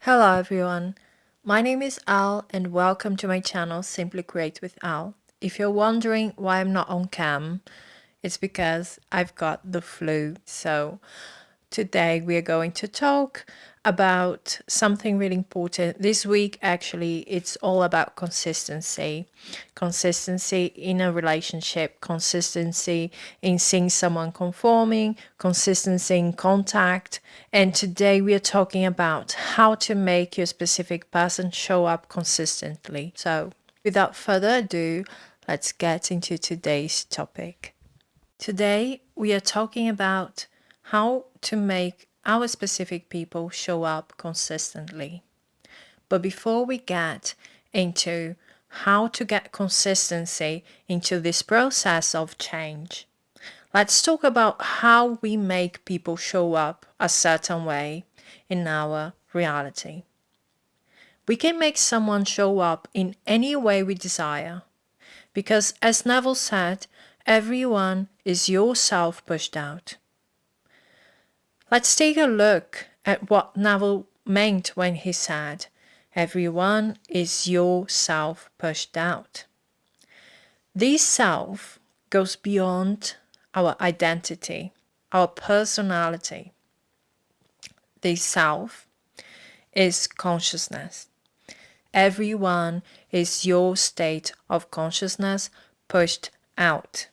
Hello everyone, my name is Al and welcome to my channel Simply Create with Al. If you're wondering why I'm not on cam, it's because I've got the flu. So today we are going to talk about something really important. This week, actually, it's all about consistency. Consistency in a relationship, consistency in seeing someone conforming, consistency in contact. And today we are talking about how to make your specific person show up consistently. So without further ado, let's get into today's topic. Today, we are talking about how to make our specific people show up consistently. But before we get into how to get consistency into this process of change, let's talk about how we make people show up a certain way in our reality. We can make someone show up in any way we desire because, as Neville said, everyone is yourself pushed out. Let's take a look at what Neville meant when he said, everyone is yourself pushed out. This self goes beyond our identity, our personality. This self is consciousness. Everyone is your state of consciousness pushed out,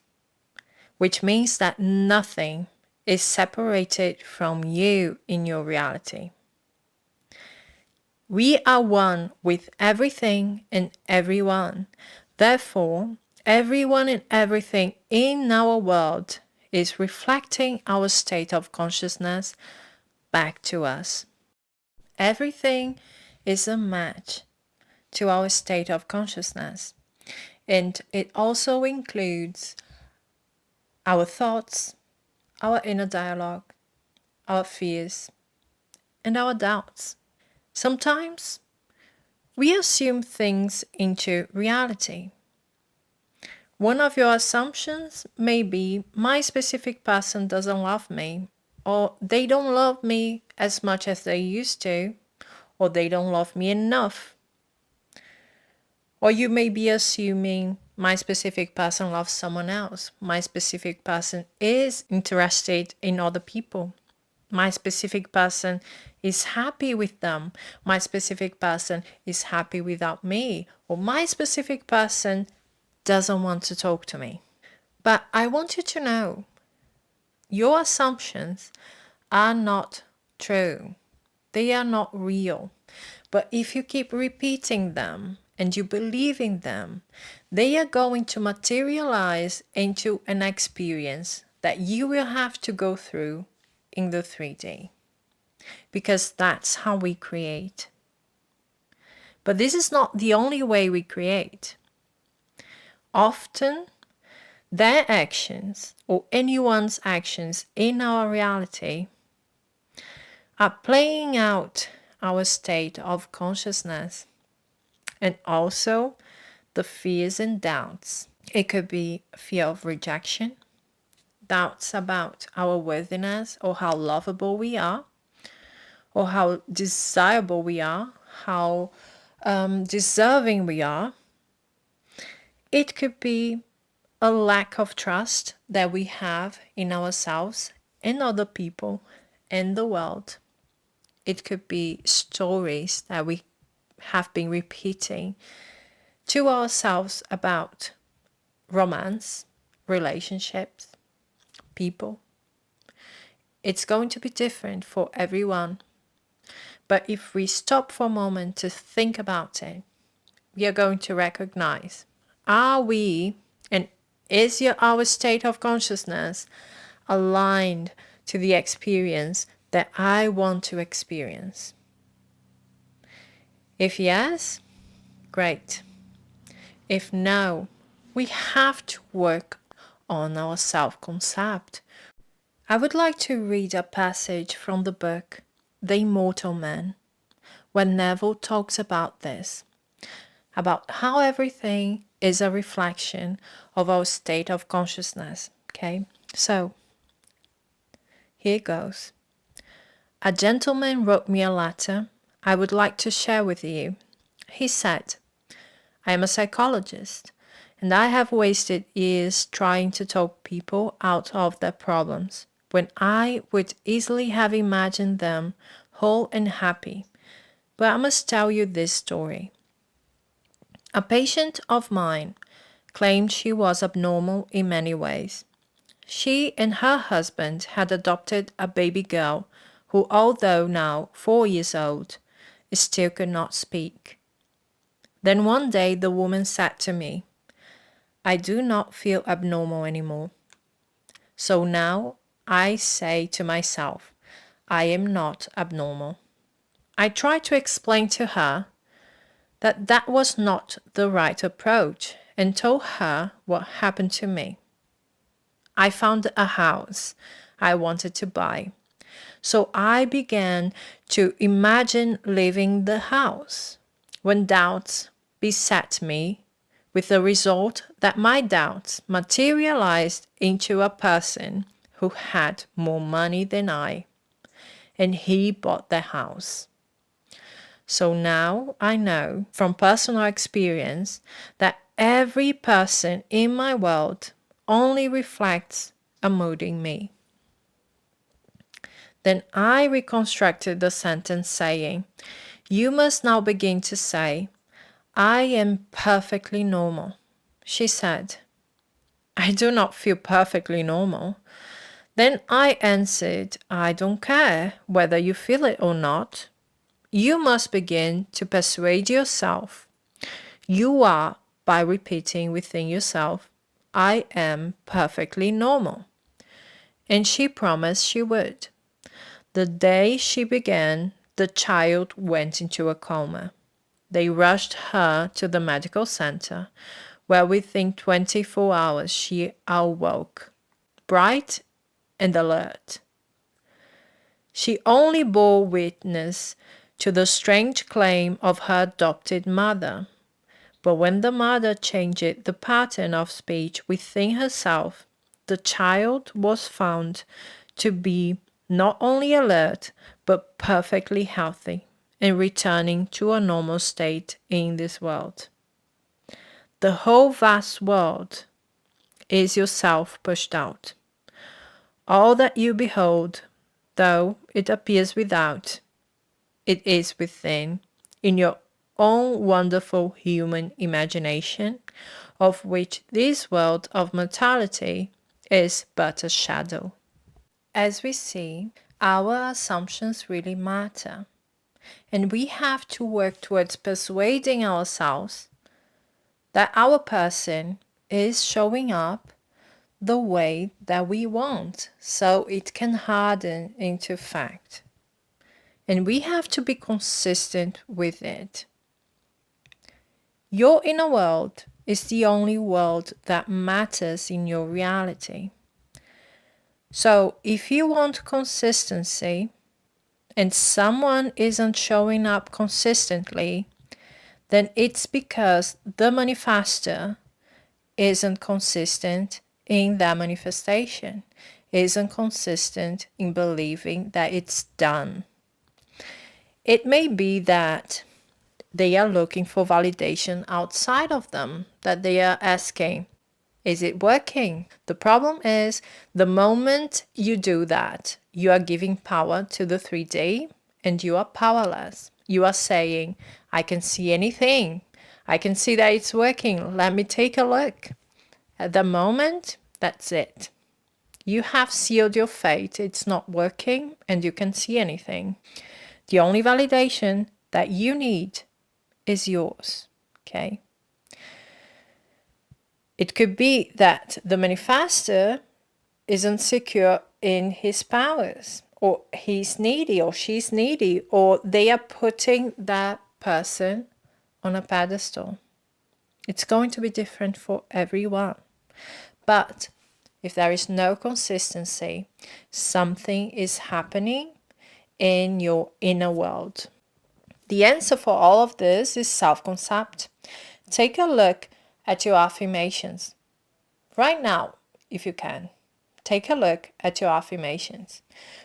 which means that nothing is separated from you in your reality. We are one with everything and everyone. Therefore, everyone and everything in our world is reflecting our state of consciousness back to us. Everything is a match to our state of consciousness, and it also includes our thoughts, our inner dialogue, our fears, and our doubts. Sometimes we assume things into reality. One of your assumptions may be my specific person doesn't love me, or they don't love me as much as they used to, or they don't love me enough. Or you may be assuming my specific person loves someone else. My specific person is interested in other people. My specific person is happy with them. My specific person is happy without me. Or my specific person doesn't want to talk to me. But I want you to know your assumptions are not true. They are not real. But if you keep repeating them and you believe in them, they are going to materialize into an experience that you will have to go through in the 3D. Because that's how we create. But this is not the only way we create. Often, their actions or anyone's actions in our reality are playing out our state of consciousness and also the fears and doubts. It could be fear of rejection, doubts about our worthiness or how lovable we are, or how desirable we are, how deserving we are. It could be a lack of trust that we have in ourselves and other people and the world. It could be stories that we have been repeating to ourselves about romance, relationships, people. It's going to be different for everyone. But if we stop for a moment to think about it, we are going to recognize, are we, and is our state of consciousness aligned to the experience that I want to experience? If yes, great. If no, we have to work on our self-concept. I would like to read a passage from the book The Immortal Man, when Neville talks about this, about how everything is a reflection of our state of consciousness. Okay, so here goes. A gentleman wrote me a letter I would like to share with you. He said, I am a psychologist, and I have wasted years trying to talk people out of their problems when I would easily have imagined them whole and happy. But I must tell you this story. A patient of mine claimed she was abnormal in many ways. She and her husband had adopted a baby girl who, although now 4 years old, still could not speak. Then one day the woman said to me, I do not feel abnormal anymore. So now I say to myself, I am not abnormal. I tried to explain to her that that was not the right approach and told her what happened to me. I found a house I wanted to buy. So I began to imagine leaving the house when doubts beset me, with the result that my doubts materialized into a person who had more money than I, and he bought the house. So now I know from personal experience that every person in my world only reflects a mood in me. Then I reconstructed the sentence saying, you must now begin to say, I am perfectly normal. She said, I do not feel perfectly normal. Then I answered, I don't care whether you feel it or not. You must begin to persuade yourself. You are by repeating within yourself, I am perfectly normal. And she promised she would. The day she began, the child went into a coma. They rushed her to the medical center, where within 24 hours she awoke, bright and alert. She only bore witness to the strange claim of her adopted mother. But when the mother changed the pattern of speech within herself, the child was found to be not only alert, but perfectly healthy and returning to a normal state in this world. The whole vast world is yourself pushed out. All that you behold, though it appears without, it is within, in your own wonderful human imagination, of which this world of mortality is but a shadow. As we see, our assumptions really matter, and we have to work towards persuading ourselves that our person is showing up the way that we want, so it can harden into fact. And we have to be consistent with it. Your inner world is the only world that matters in your reality. So if you want consistency and someone isn't showing up consistently, then it's because the manifester isn't consistent in that manifestation, isn't consistent in believing that it's done. It may be that they are looking for validation outside of them, that they are asking, is it working? The problem is the moment you do that, you are giving power to the 3D and you are powerless. You are saying, I can see anything. I can see that it's working. Let me take a look. At the moment, that's it. You have sealed your fate. It's not working and you can see anything. The only validation that you need is yours, okay? It could be that the manifestor isn't secure in his powers, or he's needy, or she's needy, or they are putting that person on a pedestal. It's going to be different for everyone. But if there is no consistency, something is happening in your inner world. The answer for all of this is self-concept. Take a look at your affirmations. Right now, if you can, take a look at your affirmations.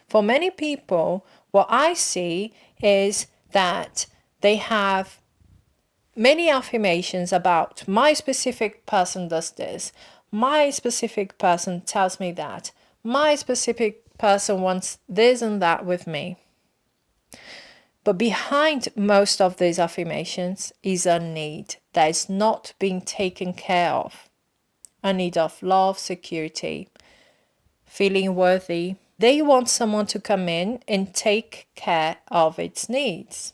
For many people, what I see is that they have many affirmations about my specific person does this, my specific person tells me that, my specific person wants this and that with me. But behind most of these affirmations is a need that is not being taken care of. A need of love, security, feeling worthy. They want someone to come in and take care of its needs.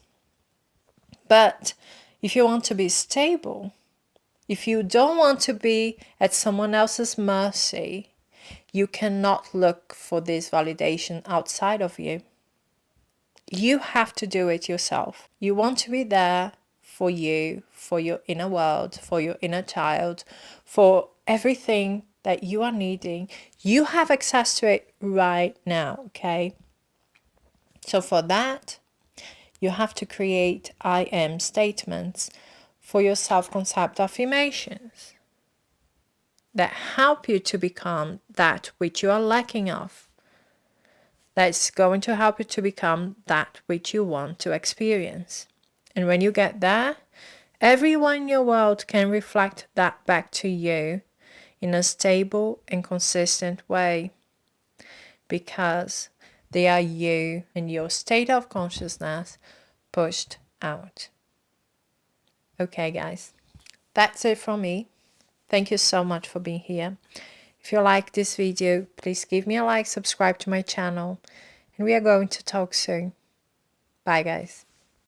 But if you want to be stable, if you don't want to be at someone else's mercy, you cannot look for this validation outside of you. You have to do it yourself. You want to be there for you, for your inner world, for your inner child, for everything that you are needing. You have access to it right now, okay? So for that, you have to create I am statements for your self-concept affirmations that help you to become that which you are lacking of. That's going to help you to become that which you want to experience. And when you get there, everyone in your world can reflect that back to you in a stable and consistent way, because they are you and your state of consciousness pushed out. Okay, guys, that's it from me. Thank you so much for being here. If you like this video, please give me a like, subscribe to my channel, and we are going to talk soon. Bye, guys.